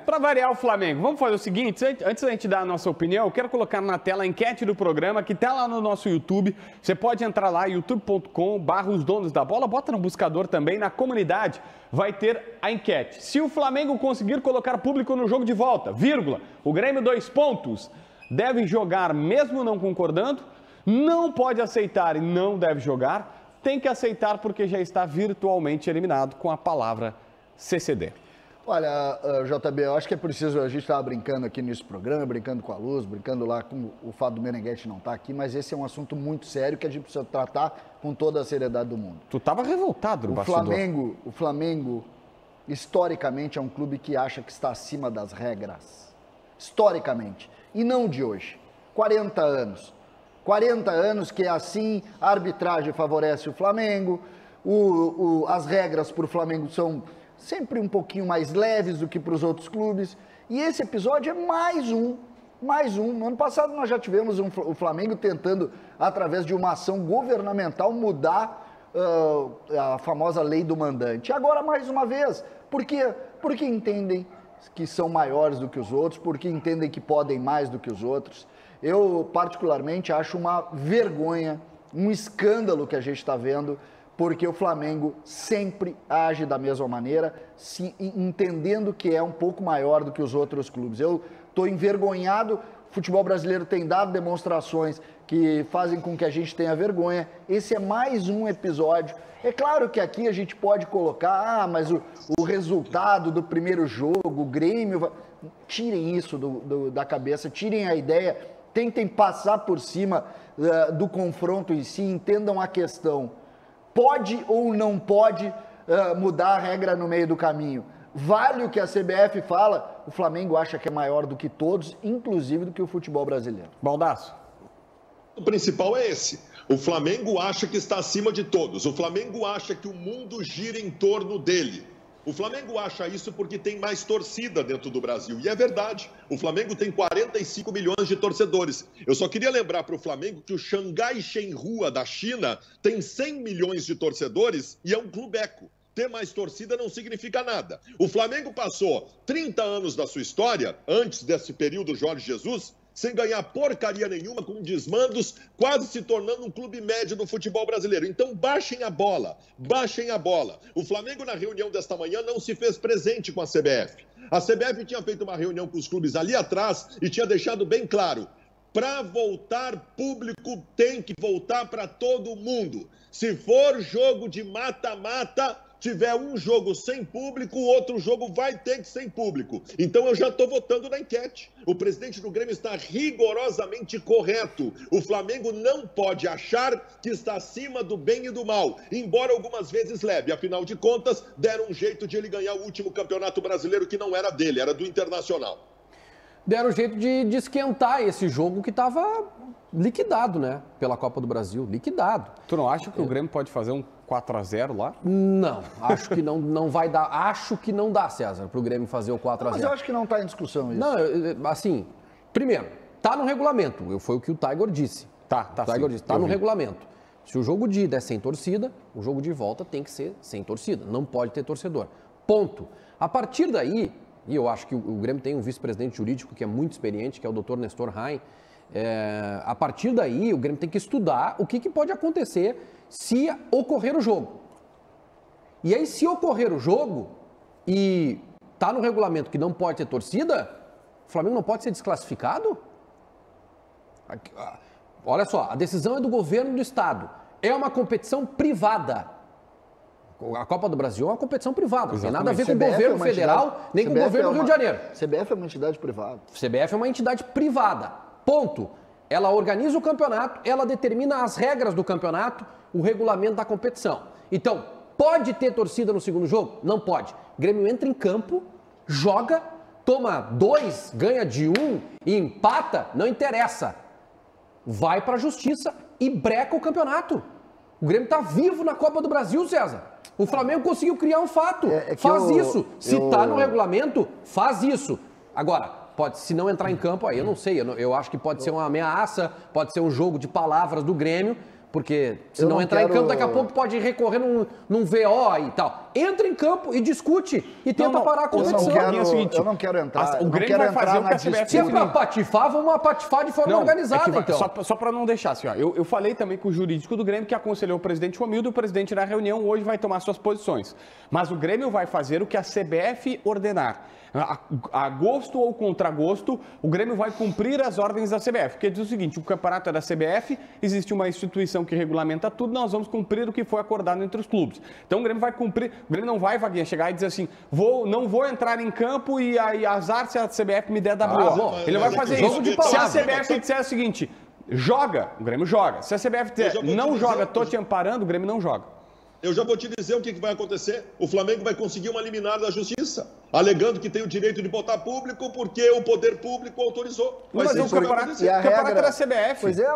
Para variar o Flamengo, vamos fazer o seguinte, antes da gente dar a nossa opinião, eu quero colocar na tela a enquete do programa, que está lá no nosso YouTube. Você pode entrar lá, youtube.com/os donos da bola, bota no buscador também, na comunidade, vai ter a enquete. Se o Flamengo conseguir colocar público no jogo de volta, vírgula, o Grêmio 2 pontos, deve jogar mesmo não concordando, não pode aceitar e não deve jogar, tem que aceitar porque já está virtualmente eliminado com a palavra CCD. Olha, JB, eu acho que é preciso, a gente estava brincando aqui nesse programa, brincando com a Luz, brincando lá com o fato do Meneghete não estar aqui, mas esse é um assunto muito sério que a gente precisa tratar com toda a seriedade do mundo. Tu estava revoltado no bastidor. O Flamengo, historicamente, é um clube que acha que está acima das regras. Historicamente. E não de hoje. 40 anos. 40 anos que é assim, a arbitragem favorece o Flamengo, as regras para o Flamengo são sempre um pouquinho mais leves do que para os outros clubes. E esse episódio é mais um. No ano passado nós já tivemos o Flamengo tentando, através de uma ação governamental, mudar a famosa lei do mandante. Agora, mais uma vez, por quê? Porque entendem que são maiores do que os outros, porque entendem que podem mais do que os outros. Eu, particularmente, acho uma vergonha, um escândalo que a gente está vendo, porque o Flamengo sempre age da mesma maneira, entendendo que é um pouco maior do que os outros clubes. Eu estou envergonhado, o futebol brasileiro tem dado demonstrações que fazem com que a gente tenha vergonha. Esse é mais um episódio. É claro que aqui a gente pode colocar, mas o resultado do primeiro jogo, o Grêmio... Tirem isso da cabeça, tirem a ideia, tentem passar por cima do confronto em si, entendam a questão. Pode ou não pode mudar a regra no meio do caminho? Vale o que a CBF fala? O Flamengo acha que é maior do que todos, inclusive do que o futebol brasileiro. Baldasso. O principal é esse. O Flamengo acha que está acima de todos. O Flamengo acha que o mundo gira em torno dele. O Flamengo acha isso porque tem mais torcida dentro do Brasil. E é verdade. O Flamengo tem 45 milhões de torcedores. Eu só queria lembrar para o Flamengo que o Xangai Shenhua da China tem 100 milhões de torcedores e é um clubeco. Ter mais torcida não significa nada. O Flamengo passou 30 anos da sua história, antes desse período Jorge Jesus, sem ganhar porcaria nenhuma, com desmandos, quase se tornando um clube médio do futebol brasileiro. Então baixem a bola, baixem a bola. O Flamengo, na reunião desta manhã, não se fez presente com a CBF. A CBF tinha feito uma reunião com os clubes ali atrás e tinha deixado bem claro: para voltar público, tem que voltar para todo mundo. Se for jogo de mata-mata, tiver um jogo sem público, o outro jogo vai ter que ser sem público. Então eu já estou votando na enquete. O presidente do Grêmio está rigorosamente correto. O Flamengo não pode achar que está acima do bem e do mal, embora algumas vezes leve. Afinal de contas, deram um jeito de ele ganhar o último campeonato brasileiro que não era dele, era do Internacional. Deram jeito de esquentar esse jogo que estava liquidado, né? Pela Copa do Brasil, liquidado. Tu não acha que o Grêmio pode fazer um 4-0 lá? Não, acho que não vai dar. Acho que não dá, César, para o Grêmio fazer o 4-0. Mas eu acho que não está em discussão isso. Não, assim, primeiro, tá no regulamento. Foi o que o Tiger disse. Tá No regulamento. Se o jogo de ida é sem torcida, o jogo de volta tem que ser sem torcida. Não pode ter torcedor. Ponto. A partir daí, e eu acho que o Grêmio tem um vice-presidente jurídico que é muito experiente, que é o Dr. Nestor Rain. A partir daí, o Grêmio tem que estudar o que pode acontecer se ocorrer o jogo. E aí, se ocorrer o jogo e tá no regulamento que não pode ter torcida, o Flamengo não pode ser desclassificado? Olha só, a decisão é do governo do estado. É uma competição privada. A Copa do Brasil é uma competição privada. Não tem nada a ver com o governo federal, nem com o governo do Rio de Janeiro. CBF é uma entidade privada. CBF é uma entidade privada. Ponto. Ela organiza o campeonato, ela determina as regras do campeonato, o regulamento da competição. Então, pode ter torcida no segundo jogo? Não pode. O Grêmio entra em campo, joga, toma 2, ganha de 1 e empata, não interessa. Vai para a justiça e breca o campeonato. O Grêmio está vivo na Copa do Brasil, César. O Flamengo conseguiu criar um fato. Faz isso. Se está no regulamento, faz isso. Agora, se não entrar em campo, aí eu não sei. Eu acho que pode ser uma ameaça, pode ser um jogo de palavras do Grêmio Porque se Eu não não entrar em quero- campo, daqui a pouco pode recorrer num VO e tal. Entra em campo e discute e tenta parar a Eu competição. eu não quero entrar. o eu não Grêmio quero vai entrar fazer o na que a CBF disputa. Se é pra patifar, vamos patifar de forma organizada, então. Só para não deixar assim, ó, eu falei também com o jurídico do Grêmio que aconselhou o presidente Romildo, o presidente na reunião hoje vai tomar suas posições. Mas o Grêmio vai fazer o que a CBF ordenar. A gosto ou contra gosto, o Grêmio vai cumprir as ordens da CBF. Porque diz o seguinte, o campeonato é da CBF, existe uma instituição que regulamenta tudo, nós vamos cumprir o que foi acordado entre os clubes. Então o Grêmio vai cumprir, o Grêmio não vai, Vaguinha, chegar e dizer assim, não vou entrar em campo e aí azar se a CBF me der WO. Ele vai fazer jogo isso. de Se a palavra. CBF disser o seguinte, joga, o Grêmio joga. Se a CBF disser, não joga, tô te amparando, o Grêmio não joga. Eu já vou te dizer o que vai acontecer. O Flamengo vai conseguir uma liminar da justiça, alegando que tem o direito de botar público porque o poder público autorizou. Mas ser o isso que vai campeonato, acontecer. E a o campeonato regra- é da CBF. Pois é,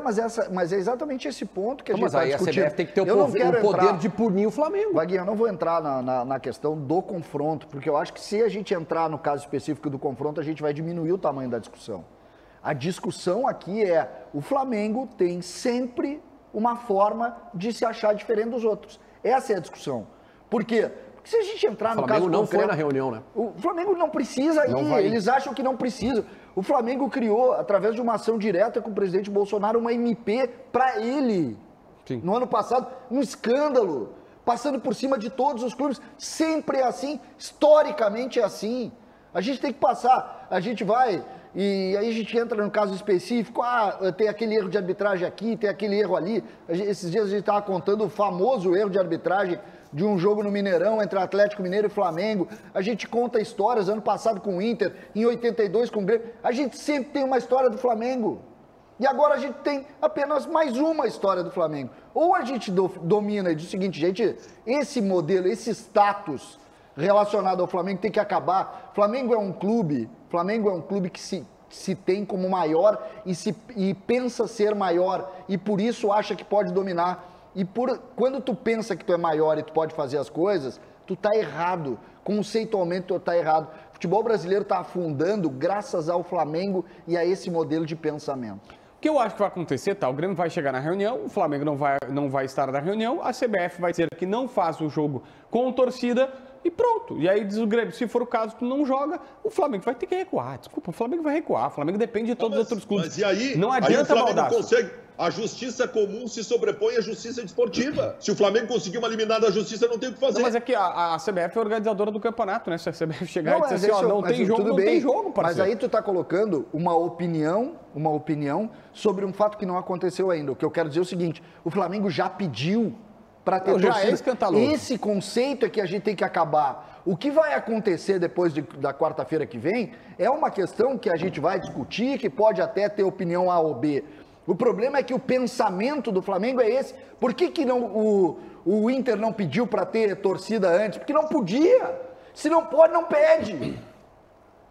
mas é exatamente esse ponto que a gente Mas está aí a discutindo. CBF tem que ter Eu não o quero poder entrar- de punir o Flamengo. Vaguinho, eu não vou entrar na questão do confronto, porque eu acho que se a gente entrar no caso específico do confronto, a gente vai diminuir o tamanho da discussão. A discussão aqui é, o Flamengo tem sempre uma forma de se achar diferente dos outros. Essa é a discussão. Por quê? Porque se a gente entrar no O caso Flamengo não concreto, foi na reunião, né? o Flamengo não precisa ir, Não vai. eles acham que não precisa. O Flamengo criou, através de uma ação direta com o presidente Bolsonaro, uma MP para ele. Sim. No ano passado, um escândalo, passando por cima de todos os clubes. Sempre é assim, historicamente é assim. A gente tem que passar, a gente vai, e aí a gente entra no caso específico, tem aquele erro de arbitragem aqui, tem aquele erro ali. Esses dias a gente estava contando o famoso erro de arbitragem de um jogo no Mineirão entre Atlético Mineiro e Flamengo. A gente conta histórias, ano passado com o Inter, em 82 com o Grêmio. A gente sempre tem uma história do Flamengo. E agora a gente tem apenas mais uma história do Flamengo. Ou a gente domina e diz o seguinte, gente, esse modelo, esse status relacionado ao Flamengo tem que acabar. Flamengo é um clube que se tem como maior e pensa ser maior e por isso acha que pode dominar. E quando tu pensa que tu é maior e tu pode fazer as coisas, tu tá errado. Conceitualmente tu tá errado. O futebol brasileiro tá afundando graças ao Flamengo e a esse modelo de pensamento. O que eu acho que vai acontecer, tá? O Grêmio vai chegar na reunião, o Flamengo não vai estar na reunião, a CBF vai dizer que não faz o jogo com torcida e pronto. E aí diz o Grêmio, se for o caso, tu não joga, o Flamengo vai ter que recuar. Desculpa, o Flamengo vai recuar. O Flamengo depende de todos os outros clubes. Mas e aí? Não Aí o adianta Flamengo maldade. consegue. A justiça comum se sobrepõe à justiça desportiva. Se o Flamengo conseguir uma liminar da justiça, não tem o que fazer. Não, mas é que a CBF é organizadora do campeonato, né? Se a CBF chegar e dizer assim, ó, não mas tem jogo, tudo não bem. tem jogo, parceiro. Mas aí tu tá colocando uma opinião sobre um fato que não aconteceu ainda. O que eu quero dizer é o seguinte, o Flamengo já pediu para ter Já torcida. é escandaloso. Esse conceito é que a gente tem que acabar. O que vai acontecer depois da quarta-feira que vem é uma questão que a gente vai discutir, que pode até ter opinião A ou B. O problema é que o pensamento do Flamengo é esse. Por que não, o Inter não pediu para ter torcida antes? Porque não podia. Se não pode, não pede.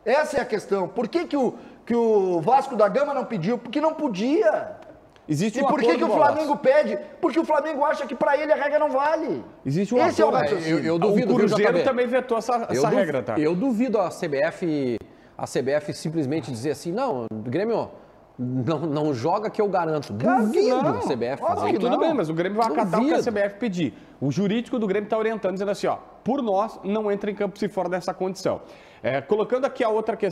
Essa é a questão. Por que o Vasco da Gama não pediu? Porque não podia. Existe E um por que acordo, o Flamengo pede? Porque o Flamengo acha que para ele a regra não vale. Existe um Esse é o acordo. raciocínio. Eu duvido, o viu, Cruzeiro JB? também vetou essa regra, tá? Eu duvido a CBF simplesmente dizer assim, não, Grêmio, não joga que eu garanto. Duvido a CBF fazer Óbvio, isso. tudo bem, mas o Grêmio vai acatar o que a Duvido. CBF pedir. O jurídico do Grêmio está orientando, dizendo assim, ó, por nós, não entra em campo se for dessa condição. Colocando aqui a outra questão.